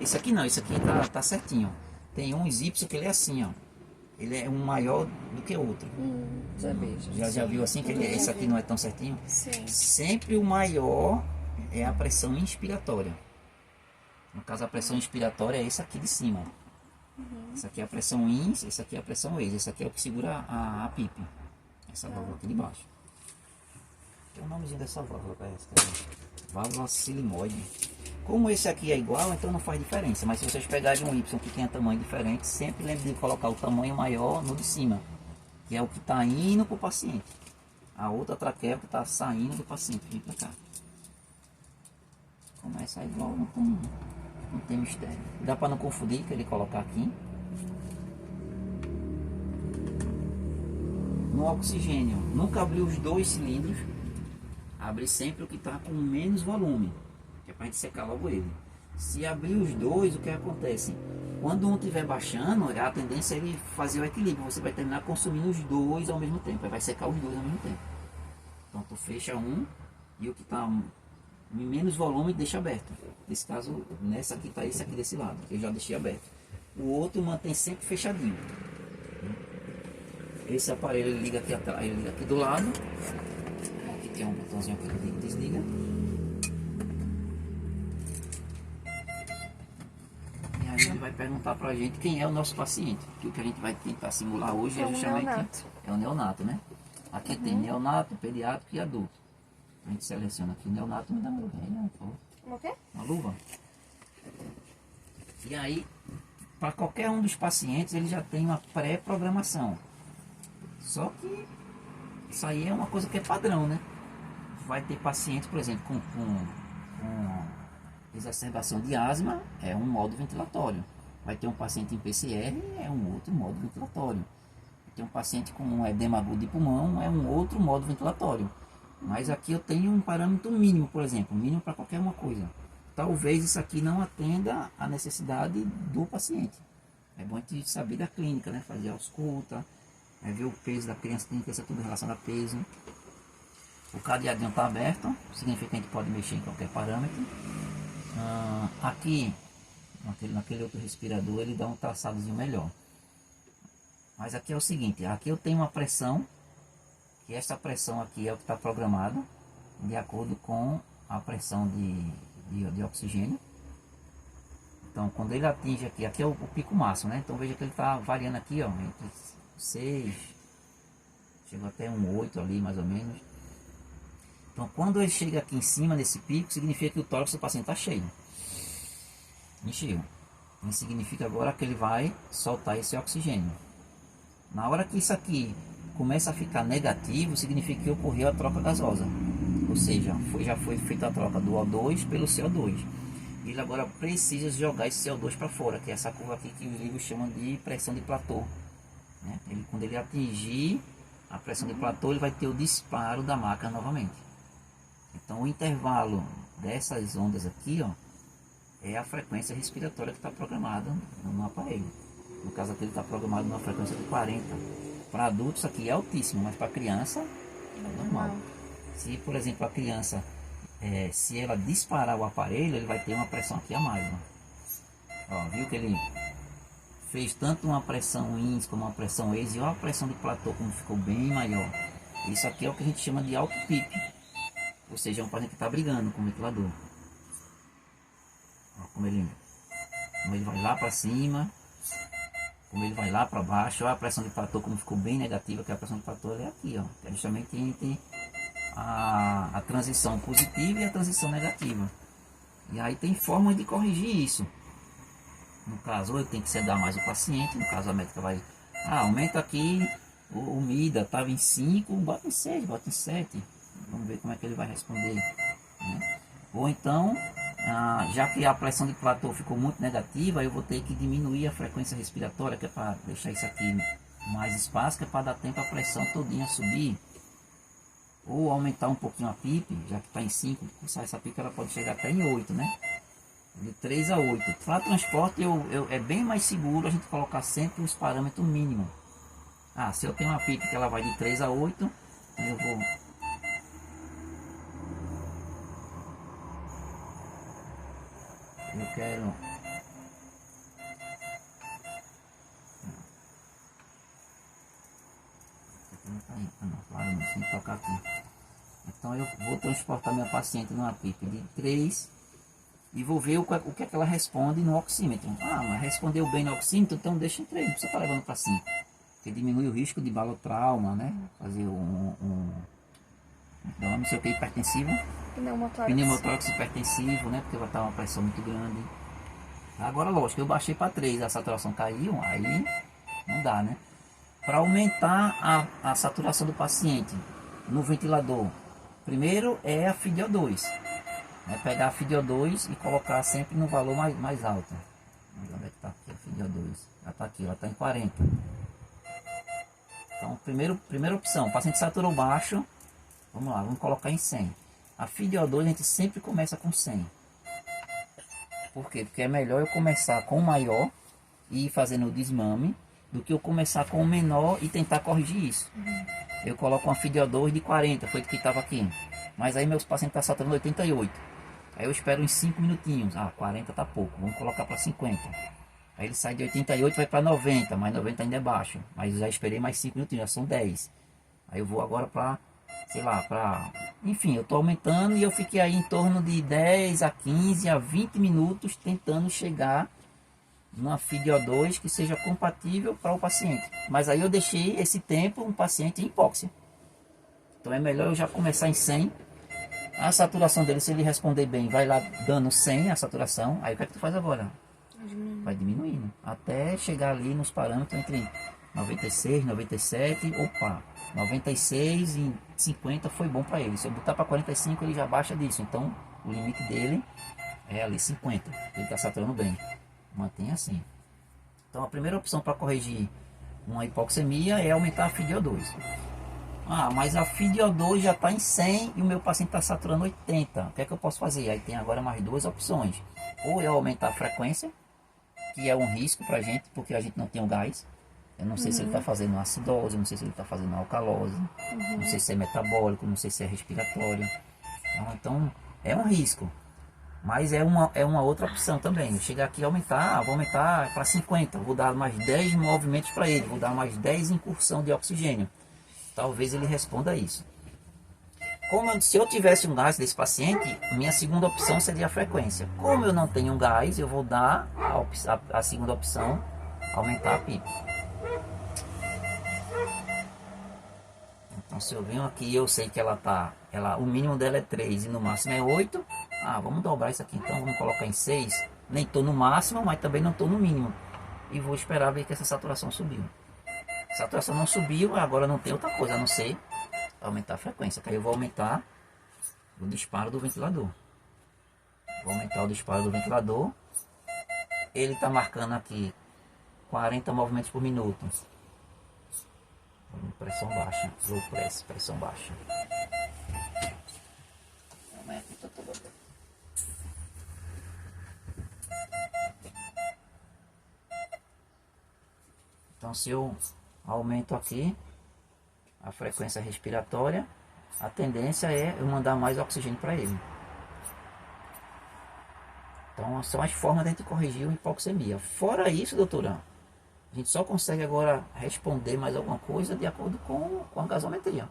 Esse aqui não, esse aqui tá certinho. Tem uns Y que ele é assim, ó. Ele é um maior do que outro. Já vejo. Já viu assim que esse aqui não é tão certinho? Sim. Sempre o maior é a pressão inspiratória. No caso, a pressão inspiratória é esse aqui de cima. Essa aqui é a pressão ins, esse aqui é a pressão ex. Esse aqui é o que segura a pipe. Essa válvula aqui de baixo. Tem o nomezinho dessa válvula, parece que é válvula silimoide. Como esse aqui é igual, então não faz diferença. Mas se vocês pegarem um Y que tenha tamanho diferente, sempre lembre de colocar o tamanho maior no de cima, que é o que está indo para o paciente. A outra traqueia que está saindo do paciente. Vem para cá. Começa igual, não tem mistério. Dá para não confundir, que ele colocar aqui. No oxigênio, nunca abrir os dois cilindros. Abre sempre o que está com menos volume, que é para a gente secar logo ele. Se abrir os dois, o que acontece? Quando um estiver baixando, a tendência é ele fazer o equilíbrio. Você vai terminar consumindo os dois ao mesmo tempo. Aí vai secar os dois ao mesmo tempo. Então tu fecha um e o que está em menos volume deixa aberto. Nesse caso, nessa aqui está esse aqui desse lado, que eu já deixei aberto. O outro mantém sempre fechadinho. Esse aparelho ele liga aqui atrás, ele liga aqui do lado. Aqui tem um botãozinho que liga e desliga. E aí ele vai perguntar pra gente quem é o nosso paciente. Que o que a gente vai tentar simular hoje é justamente o neonato, né? Aqui tem neonato, pediátrico e adulto. A gente seleciona aqui o neonato, me dá uma luva aí, né? O quê? Uma luva. E aí, para qualquer um dos pacientes, ele já tem uma pré-programação. Só que isso aí é uma coisa que é padrão, né? Vai ter pacientes, por exemplo, com exacerbação de asma, é um modo ventilatório. Vai ter um paciente em PCR, é um outro modo ventilatório. Vai ter um paciente com um edema agudo de pulmão, é um outro modo ventilatório. Mas aqui eu tenho um parâmetro mínimo, por exemplo, mínimo para qualquer uma coisa. Talvez isso aqui não atenda à necessidade do paciente. É bom a gente saber da clínica, né? Fazer a ausculta, ver o peso da criança, tem que ser tudo em relação a peso. O cadeadinho está aberto, significa que a gente pode mexer em qualquer parâmetro. Aqui, naquele outro respirador, ele dá um traçadozinho melhor. Mas aqui é o seguinte, aqui eu tenho uma pressão, que essa pressão aqui é o que está programado, de acordo com a pressão de oxigênio. Então, quando ele atinge aqui é o pico máximo, né? Então veja que ele está variando aqui, ó, entre 6, chegou até um 8 ali, mais ou menos. Então, quando ele chega aqui em cima desse pico, significa que o tórax do paciente está cheio. Encheu. Isso significa agora que ele vai soltar esse oxigênio. Na hora que isso aqui começa a ficar negativo, significa que ocorreu a troca gasosa. Ou seja, já foi feita a troca do O2 pelo CO2. Ele agora precisa jogar esse CO2 para fora, que é essa curva aqui que os livros chamam de pressão de platô. Né? Quando ele atingir a pressão de platô, ele vai ter o disparo da máquina novamente. Então o intervalo dessas ondas aqui, ó, é a frequência respiratória que está programada no aparelho. No caso aqui ele está programado numa frequência de 40. Para adultos aqui é altíssimo, mas para criança é normal. Se por exemplo a criança, se ela disparar o aparelho, ele vai ter uma pressão aqui a mais. Ó, viu que ele fez tanto uma pressão ins como uma pressão ex, e olha a pressão de platô como ficou bem maior. Isso aqui é o que a gente chama de alto pipe. Ou seja, é um paciente que está brigando com o ventilador. Ó, como ele vai lá para cima, como ele vai lá para baixo. Olha a pressão de platô como ficou bem negativa, que a pressão de platô é aqui, ó, que é justamente entre a transição positiva e a transição negativa. E aí tem formas de corrigir isso. No caso, ou eu tenho que sedar mais o paciente, no caso a médica vai, aumenta aqui o MIDA, estava em 5, bota em 6, bota em 7. Vamos ver como é que ele vai responder. Né? Ou então, já que a pressão de platô ficou muito negativa, eu vou ter que diminuir a frequência respiratória, que é para deixar isso aqui mais espaço, que é para dar tempo a pressão todinha subir. Ou aumentar um pouquinho a PIP, já que está em 5, essa PIP ela pode chegar até em 8, né? De 3 a 8. Para transporte é bem mais seguro a gente colocar sempre os parâmetros mínimos. Se eu tenho uma PIP que ela vai de 3 a 8, eu vou... Eu quero tocar aqui. Então eu vou transportar minha paciente numa PIP de 3 e vou ver o que é que ela responde no oxímetro. Ah, mas respondeu bem no oxímetro, então deixa em 3, não precisa estar levando para 5. Porque diminui o risco de balotrauma, né? Fazer não sei o que, hipertensivo. Pneumotórax hipertensivo, né? Porque vai estar uma pressão muito grande. Agora, lógico, eu baixei para 3, a saturação caiu, aí não dá, né? Para aumentar a saturação do paciente no ventilador, primeiro é a FiDO2. Né? Pegar a FiDO2 e colocar sempre no valor mais alto. Onde é que está aqui a FiDO2? Ela está aqui, ela está em 40. Então, primeira opção, o paciente saturou baixo, vamos lá, vamos colocar em 100. A FiDO2 a gente sempre começa com 100. Por quê? Porque é melhor eu começar com o maior e ir fazendo o desmame do que eu começar com o menor e tentar corrigir isso. Eu coloco uma FiDO2 de 40, foi do que estava aqui. Mas aí meus pacientes estão saturando 88. Aí eu espero uns 5 minutinhos. Ah, 40 tá pouco, vamos colocar para 50. Aí ele sai de 88 e vai para 90, mas 90 ainda é baixo. Mas já esperei mais 5 minutinhos, já são 10. Aí eu vou agora para, sei lá, enfim, eu estou aumentando e eu fiquei aí em torno de 10 a 15 a 20 minutos tentando chegar numa FiDO2 que seja compatível para o paciente. Mas aí eu deixei esse tempo um paciente em hipóxia. Então é melhor eu já começar em 100. A saturação dele, se ele responder bem, vai lá dando 100 a saturação. Aí o que é que tu faz agora? Vai diminuindo. Até chegar ali nos parâmetros entre 96, 97, 96 e 50 foi bom para ele. Se eu botar para 45, ele já baixa disso. Então o limite dele é ali 50. Ele está saturando bem. Mantenha assim. Então a primeira opção para corrigir uma hipoxemia é aumentar a FiDO2. Ah, mas a FiDO2 já está em 100 e o meu paciente está saturando 80. O que é que eu posso fazer? Aí tem agora mais duas opções. Ou eu aumentar a frequência, que é um risco para a gente, porque a gente não tem o gás. Eu não sei se ele está fazendo acidose, não sei se ele está fazendo alcalose, não sei se é metabólico, não sei se é respiratório. Então é um risco. Mas é uma outra opção também. Chegar aqui e aumentar, vou aumentar para 50, vou dar mais 10 movimentos para ele, vou dar mais 10 incursão de oxigênio. Talvez ele responda a isso. Se eu tivesse um gás desse paciente, minha segunda opção seria a frequência. Como eu não tenho um gás, eu vou dar a segunda opção, aumentar a PIP. Então se eu venho aqui e eu sei que o mínimo dela é 3 e no máximo é 8, vamos dobrar isso aqui, então vamos colocar em 6. Nem estou no máximo, mas também não estou no mínimo. E vou esperar ver que essa saturação subiu. A saturação não subiu, agora não tem outra coisa a não ser aumentar a frequência. Aí eu vou aumentar o disparo do ventilador. Vou aumentar o disparo do ventilador. Ele está marcando aqui 40 movimentos por minuto. Pressão baixa, low press, pressão baixa. Então se eu aumento aqui a frequência respiratória, a tendência é eu mandar mais oxigênio para ele. Então são as formas de a gente corrigir uma hipoxemia. Fora isso, doutora, a gente só consegue agora responder mais alguma coisa de acordo com a gasometria.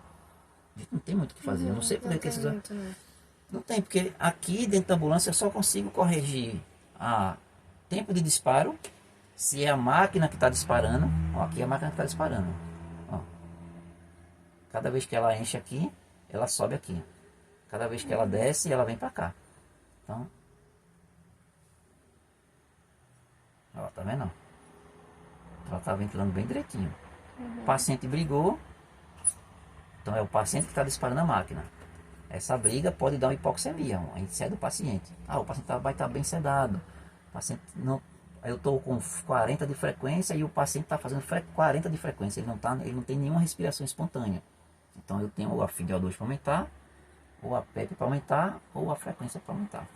A gente não tem muito o que fazer. Eu não sei por que esses... Não tem, porque aqui dentro da ambulância eu só consigo corrigir a tempo de disparo, se é a máquina que está disparando. Ó, aqui é a máquina que está disparando. Ó. Cada vez que ela enche aqui, ela sobe aqui. Cada vez que ela desce, ela vem para cá. Então, ó, tá vendo? Ela está ventilando bem direitinho. O paciente brigou, então é o paciente que está disparando a máquina. Essa briga pode dar uma hipoxemia, a gente cede o paciente. O paciente vai estar bem sedado. O paciente não, eu estou com 40 de frequência e o paciente está fazendo 40 de frequência. Ele não tem nenhuma respiração espontânea. Então eu tenho a FiDO2 para aumentar, ou a PEP para aumentar, ou a frequência para aumentar.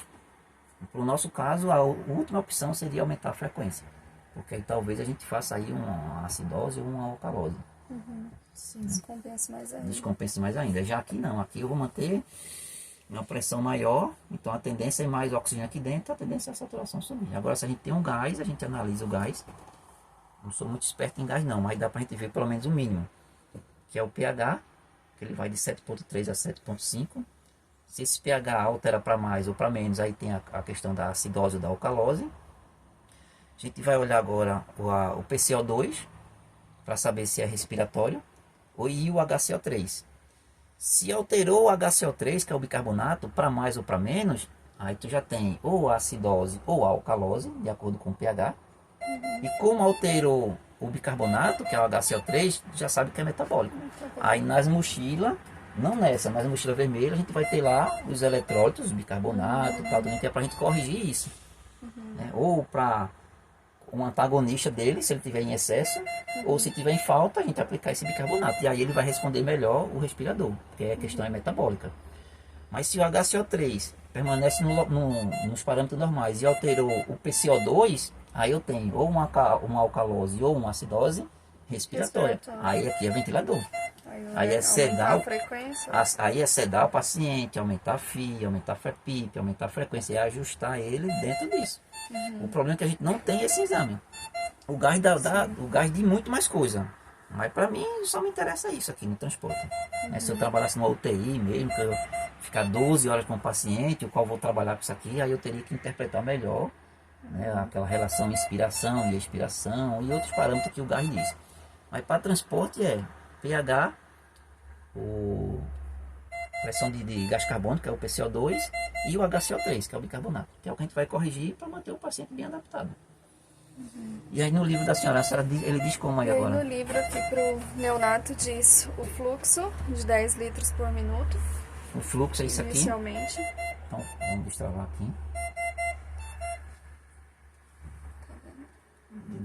Para o nosso caso, a última opção seria aumentar a frequência. Porque aí talvez a gente faça aí uma acidose ou uma alcalose. Sim, descompensa mais ainda. Descompensa mais ainda. Já aqui não, aqui eu vou manter uma pressão maior, então a tendência é mais oxigênio aqui dentro, a tendência é a saturação subir. Agora se a gente tem um gás, a gente analisa o gás. Não sou muito esperto em gás não, mas dá pra gente ver pelo menos o mínimo, que é o pH que ele vai de 7,3 a 7,5. Se esse pH altera para mais ou para menos, aí tem a questão da acidose ou da alcalose. A gente vai olhar agora o PCO2, para saber se é respiratório, e o HCO3. Se alterou o HCO3, que é o bicarbonato, para mais ou para menos, aí tu já tem ou a acidose ou a alcalose, de acordo com o pH. E como alterou o bicarbonato, que é o HCO3, já sabe que é metabólico. Aí nas mochilas, não nessa, mas na mochila vermelha, a gente vai ter lá os eletrólitos, bicarbonato, tal, que é para a gente corrigir isso. Né? Ou para um antagonista dele, se ele tiver em excesso, ou se tiver em falta, a gente aplicar esse bicarbonato. E aí ele vai responder melhor o respirador, porque a questão é metabólica. Mas se o HCO3 permanece nos parâmetros normais e alterou o PCO2, aí eu tenho ou uma alcalose ou uma acidose respiratória. Aí aqui é ventilador. Aí é sedar, aí é sedar o paciente, aumentar a FI, aumentar a FEPIP, aumentar a frequência e ajustar ele dentro disso. O problema é que a gente não tem esse exame. O gás o gás de muito mais coisa. Mas para mim só me interessa isso aqui no transporte. Se eu trabalhasse numa UTI mesmo, que eu ficar 12 horas com o paciente, o qual vou trabalhar com isso aqui, aí eu teria que interpretar melhor, né, aquela relação inspiração e expiração e outros parâmetros que o gás diz. Mas para transporte é pH, pressão de gás carbônico, que é o PCO2, e o HCO3, que é o bicarbonato, que é o que a gente vai corrigir para manter o paciente bem adaptado. E aí no livro da senhora ele diz como aí agora? No livro aqui pro neonato diz o fluxo de 10 litros por minuto. O fluxo é isso aqui? Inicialmente. Então vamos destravar aqui. De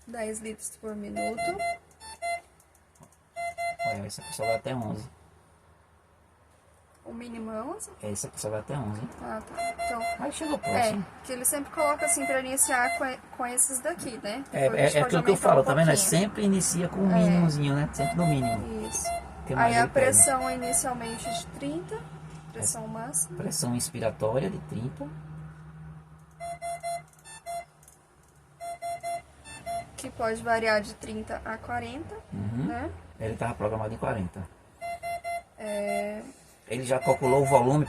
10 litros por minuto. Olha, essa aqui só vai até 11. O mínimo é 11? Essa aqui só vai até 11. Ah, tá. Então, Aí chegou próximo. que ele sempre coloca assim pra iniciar com esses daqui, né? É aquilo que eu falo, tá vendo? Sempre inicia com o mínimozinho, né? Sempre no mínimo. Isso. Que mais Aí a ele pega? pressão é inicialmente de 30, pressão máxima. Pressão inspiratória de 30. Que pode variar de 30 a 40, né? Ele estava programado em 40. Ele já calculou o volume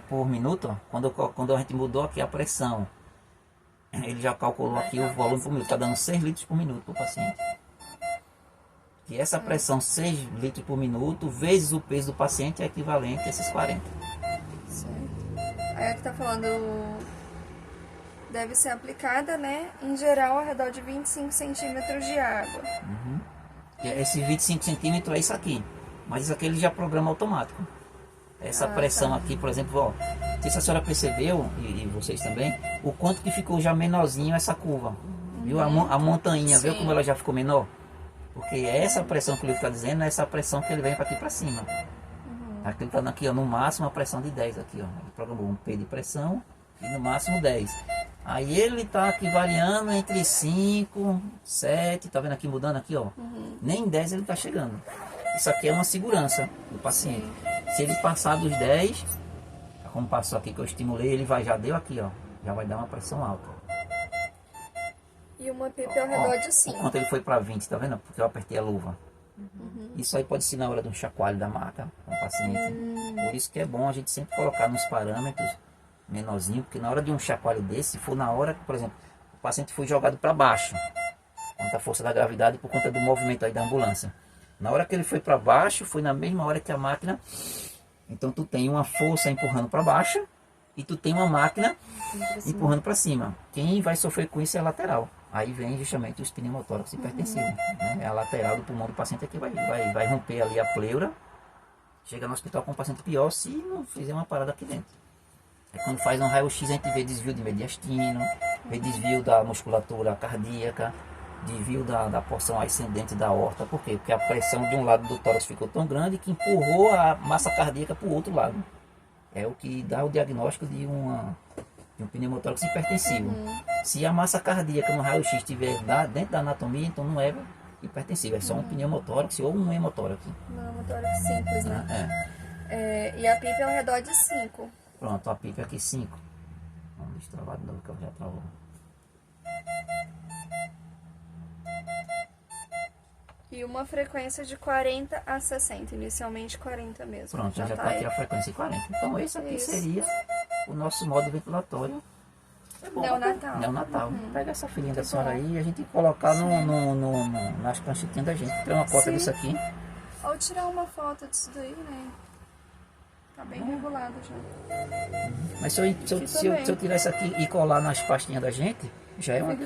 por minuto, ó. Quando a gente mudou aqui a pressão. Ele já calculou aqui o volume por minuto. Está dando 6 litros por minuto para o paciente. E essa pressão 6 litros por minuto vezes o peso do paciente é equivalente a esses 40. Certo. Aí aqui tá falando, deve ser aplicada, né, em geral, ao redor de 25 centímetros de água. Esse 25 centímetros é isso aqui. Mas isso aqui ele já programa automático. Essa pressão aqui, por exemplo, ó, não sei se a senhora percebeu, e vocês também, o quanto que ficou já menorzinho essa curva. Viu? A montanha, viu como ela já ficou menor? Porque essa pressão que ele está dizendo é essa pressão que ele vem para aqui para cima. Aqui ele está aqui, ó, no máximo a pressão de 10 aqui, ó. Ele programou um P de pressão e no máximo 10. Aí ele está aqui variando entre 5, 7, tá vendo aqui mudando aqui, ó. Nem 10 ele está chegando. Isso aqui é uma segurança do paciente. Se ele passar dos 10, como passou aqui que eu estimulei, ele já deu aqui, ó. Já vai dar uma pressão alta. E uma pipa ao redor de 5. Enquanto ele foi para 20, tá vendo? Porque eu apertei a luva. Isso aí pode ser na hora de um chacoalho da maca com o paciente. Por isso que é bom a gente sempre colocar nos parâmetros menorzinho, porque na hora de um chacoalho desse, se for na hora, por exemplo, o paciente foi jogado para baixo, contra a força da gravidade por conta do movimento aí da ambulância. Na hora que ele foi para baixo, foi na mesma hora que a máquina. Então tu tem uma força empurrando para baixo e tu tem uma máquina empurrando para cima. Quem vai sofrer com isso é a lateral. Aí vem justamente os pneumotórax hipertensivos. Né? É a lateral do pulmão do paciente que vai romper ali a pleura. Chega no hospital com um paciente pior se não fizer uma parada aqui dentro. Aí quando faz um raio-x a gente vê desvio de mediastino, vê desvio da musculatura cardíaca, desvio da porção ascendente da aorta. Por quê? Porque a pressão de um lado do tórax ficou tão grande que empurrou a massa cardíaca para o outro lado. É o que dá o diagnóstico de um pneumotórax hipertensivo. Se a massa cardíaca no raio-x estiver dentro da anatomia, então não é hipertensivo, é só um pneumotórax ou um hemotórax. Um hemotórax simples, né? E a pipa é ao redor de 5. Pronto, a pipa aqui 5. Vamos destravar de novo que ela já travou. E E uma frequência de 40 a 60, inicialmente 40 mesmo. Pronto, já tá está aqui a frequência 40. Então esse aqui Isso. seria o nosso modo ventilatório. É bom, Neonatal. Neonatal. Pega essa filhinha da senhora aí e a gente colocar nas pranchetinhas da gente. Tem uma cópia Sim. disso aqui. Ou tirar uma foto disso daí, né? Tá bem regulado já. Mas se eu tirar isso aqui e colar nas pastinhas da gente, já é uma Fica